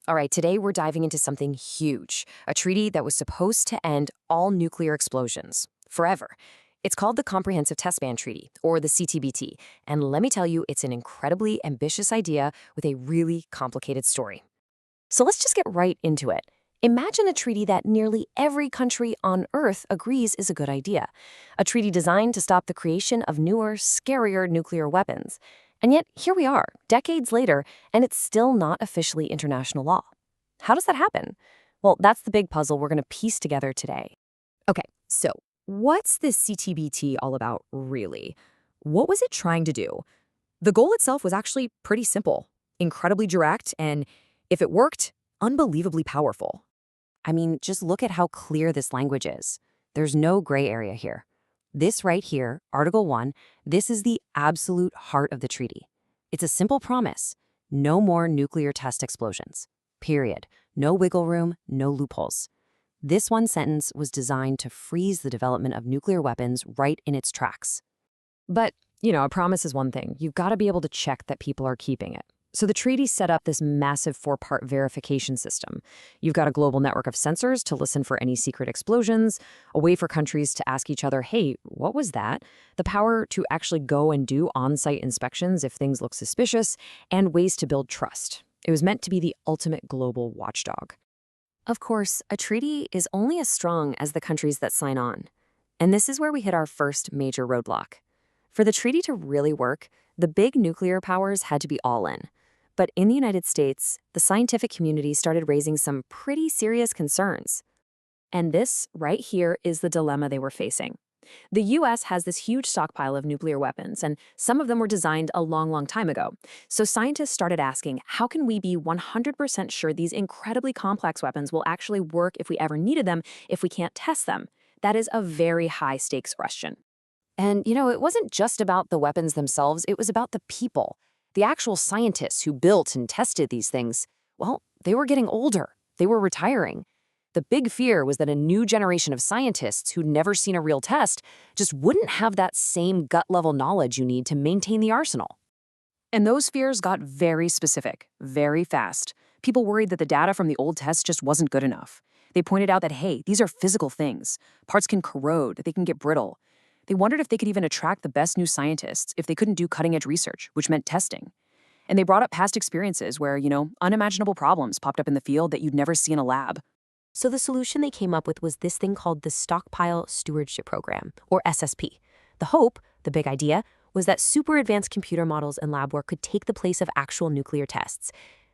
All right, today we're diving into something huge, a treaty that was supposed to end all nuclear explosions forever. It's called the Comprehensive Test Ban Treaty, or the CTBT, and let me tell you, it's an incredibly ambitious idea with a really complicated story. So let's just get right into it. Imagine a treaty that nearly every country on Earth agrees is a good idea. A treaty designed to stop the creation of newer, scarier nuclear weapons. And yet, here we are, decades later, and it's still not officially international law. How does that happen? Well, that's the big puzzle we're going to piece together today. Okay, so what's this CTBT all about, really? What was it trying to do? The goal itself was actually pretty simple, incredibly direct, and if it worked, unbelievably powerful. I mean, just look at how clear this language is. There's no gray area here. This right here, Article 1, this is the absolute heart of the treaty. It's a simple promise. No more nuclear test explosions. Period. No wiggle room, no loopholes. This one sentence was designed to freeze the development of nuclear weapons right in its tracks. But, a promise is one thing. You've got to be able to check that people are keeping it. So the treaty set up this massive 4-part verification system. You've got a global network of sensors to listen for any secret explosions, a way for countries to ask each other, hey, what was that? The power to actually go and do on-site inspections if things look suspicious, and ways to build trust. It was meant to be the ultimate global watchdog. Of course, a treaty is only as strong as the countries that sign on. And this is where we hit our first major roadblock. For the treaty to really work, the big nuclear powers had to be all in. But in the United States, the scientific community started raising some pretty serious concerns. And this, right here, is the dilemma they were facing. The U.S. has this huge stockpile of nuclear weapons, and some of them were designed a long, long time ago. So scientists started asking, how can we be 100% sure these incredibly complex weapons will actually work if we ever needed them, if we can't test them? That is a very high-stakes question. And, it wasn't just about the weapons themselves, it was about the people. The actual scientists who built and tested these things, well, they were getting older. They were retiring. The big fear was that a new generation of scientists who'd never seen a real test just wouldn't have that same gut-level knowledge you need to maintain the arsenal. And those fears got very specific, very fast. People worried that the data from the old tests just wasn't good enough. They pointed out that, hey, these are physical things. Parts can corrode, they can get brittle. They wondered if they could even attract the best new scientists if they couldn't do cutting-edge research, which meant testing. And they brought up past experiences where, unimaginable problems popped up in the field that you'd never see in a lab. So the solution they came up with was this thing called the Stockpile Stewardship Program, or SSP. The hope, the big idea, was that super advanced computer models and lab work could take the place of actual nuclear tests.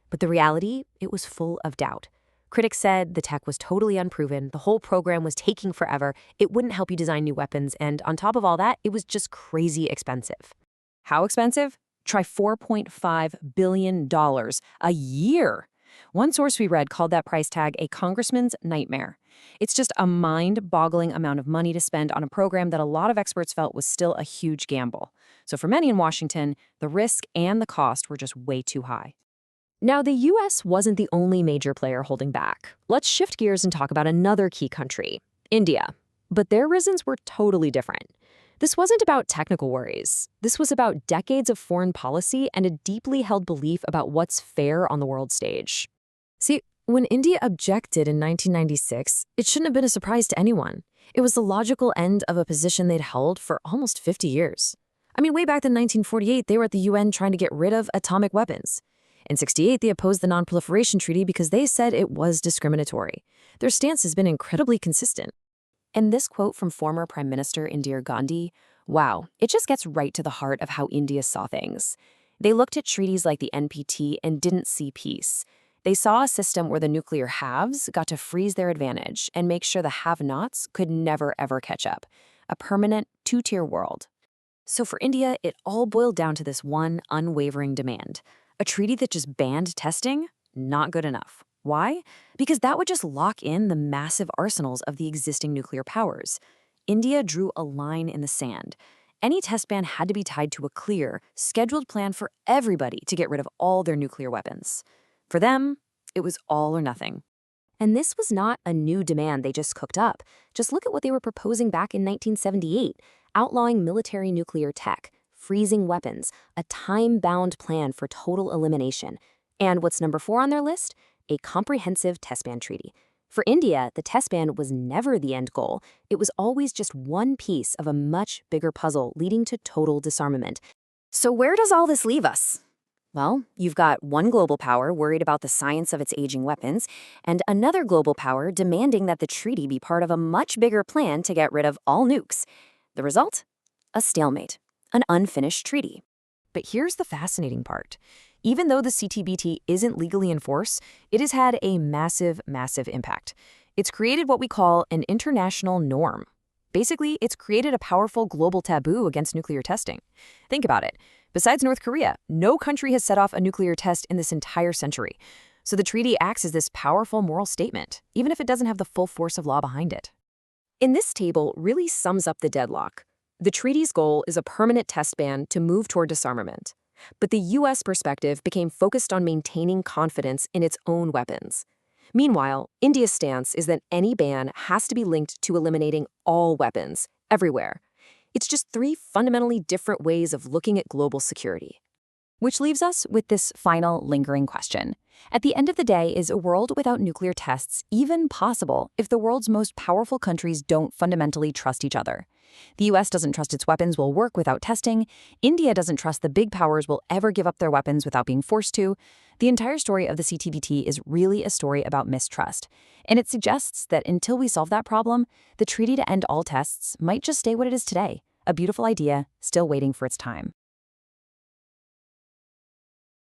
But the reality, it was full of doubt. Critics said the tech was totally unproven, the whole program was taking forever, it wouldn't help you design new weapons, and on top of all that, it was just crazy expensive. How expensive? Try $4.5 billion a year. One source we read called that price tag a congressman's nightmare. It's just a mind-boggling amount of money to spend on a program that a lot of experts felt was still a huge gamble. So for many in Washington, the risk and the cost were just way too high. Now, the U.S. wasn't the only major player holding back. Let's shift gears and talk about another key country, India. But their reasons were totally different. This wasn't about technical worries. This was about decades of foreign policy and a deeply held belief about what's fair on the world stage. See, when India objected in 1996, it shouldn't have been a surprise to anyone. It was the logical end of a position they'd held for almost 50 years. I mean, way back in 1948, they were at the UN trying to get rid of atomic weapons. In 1968, they opposed the Non-Proliferation Treaty because they said it was discriminatory. Their stance has been incredibly consistent. And this quote from former Prime Minister Indira Gandhi, wow, it just gets right to the heart of how India saw things. They looked at treaties like the NPT and didn't see peace. They saw a system where the nuclear haves got to freeze their advantage and make sure the have-nots could never, ever catch up. A permanent two-tier world. So for India, it all boiled down to this one unwavering demand. A treaty that just banned testing? Not good enough. Why? Because that would just lock in the massive arsenals of the existing nuclear powers. India drew a line in the sand. Any test ban had to be tied to a clear, scheduled plan for everybody to get rid of all their nuclear weapons. For them, it was all or nothing. And this was not a new demand they just cooked up. Just look at what they were proposing back in 1978, outlawing military nuclear tech, freezing weapons, a time-bound plan for total elimination. And what's number 4 on their list? a comprehensive test ban treaty. For India, the test ban was never the end goal. It was always just one piece of a much bigger puzzle leading to total disarmament. So where does all this leave us? Well, you've got one global power worried about the science of its aging weapons, and another global power demanding that the treaty be part of a much bigger plan to get rid of all nukes. The result? A stalemate, an unfinished treaty. But here's the fascinating part. Even though the CTBT isn't legally in force, it has had a massive, massive impact. It's created what we call an international norm. Basically, it's created a powerful global taboo against nuclear testing. Think about it. Besides North Korea, no country has set off a nuclear test in this entire century. So the treaty acts as this powerful moral statement, even if it doesn't have the full force of law behind it. In this table really sums up the deadlock. The treaty's goal is a permanent test ban to move toward disarmament. But the U.S. perspective became focused on maintaining confidence in its own weapons. Meanwhile, India's stance is that any ban has to be linked to eliminating all weapons, everywhere. It's just three fundamentally different ways of looking at global security. Which leaves us with this final lingering question. At the end of the day, is a world without nuclear tests even possible if the world's most powerful countries don't fundamentally trust each other? The US doesn't trust its weapons will work without testing. India doesn't trust the big powers will ever give up their weapons without being forced to. The entire story of the CTBT is really a story about mistrust. And it suggests that until we solve that problem, the treaty to end all tests might just stay what it is today, a beautiful idea still waiting for its time.